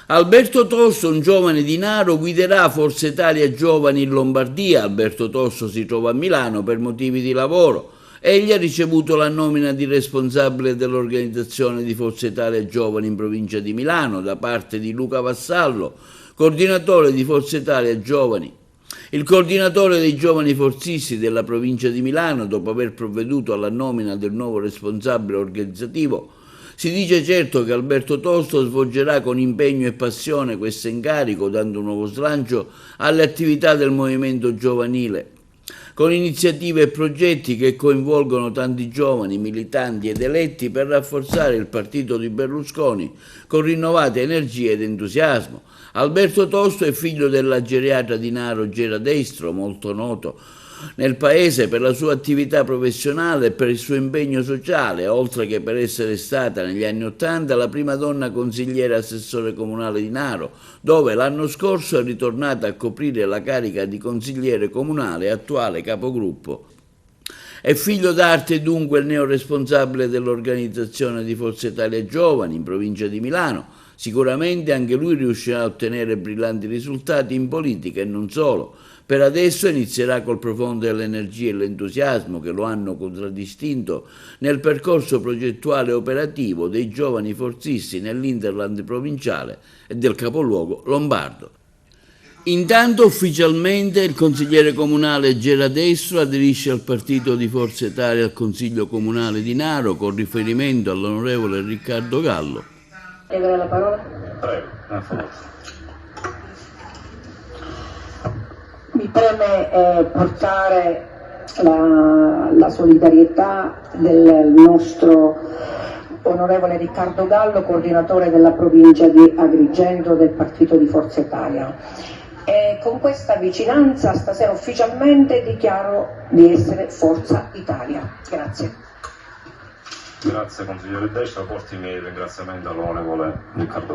Alberto Tosto, un giovane di Naro, guiderà Forza Italia Giovani in Lombardia. Alberto Tosto si trova a Milano per motivi di lavoro. Egli ha ricevuto la nomina di responsabile dell'organizzazione di Forza Italia Giovani in provincia di Milano da parte di Luca Vassallo, coordinatore di Forza Italia Giovani. Il coordinatore dei giovani forzisti della provincia di Milano, dopo aver provveduto alla nomina del nuovo responsabile organizzativo, si dice certo che Alberto Tosto svolgerà con impegno e passione questo incarico, dando un nuovo slancio alle attività del movimento giovanile, con iniziative e progetti che coinvolgono tanti giovani, militanti ed eletti per rafforzare il partito di Berlusconi con rinnovate energie ed entusiasmo. Alberto Tosto è figlio della geriatra di Naro Gera Destro, molto noto nel paese per la sua attività professionale e per il suo impegno sociale, oltre che per essere stata negli anni '80 la prima donna consigliere assessore comunale di Naro, dove l'anno scorso è ritornata a coprire la carica di consigliere comunale e attuale capogruppo. È figlio d'arte dunque il neoresponsabile dell'organizzazione di Forza Italia Giovani in provincia di Milano. Sicuramente anche lui riuscirà a ottenere brillanti risultati in politica e non solo. Per adesso inizierà col profondo dell'energia e l'entusiasmo che lo hanno contraddistinto nel percorso progettuale e operativo dei giovani forzisti nell'Interland provinciale e del capoluogo lombardo. Intanto ufficialmente il consigliere comunale Gera Destro aderisce al partito di Forza Italia al Consiglio Comunale di Naro con riferimento all'onorevole Riccardo Gallo. Chiedere la parola? Prego, Mi preme portare la solidarietà del nostro onorevole Riccardo Gallo, coordinatore della provincia di Agrigento del partito di Forza Italia. E con questa vicinanza stasera ufficialmente dichiaro di essere Forza Italia. Grazie. Grazie consigliere Destro, porti i miei ringraziamenti all'onorevole Riccardo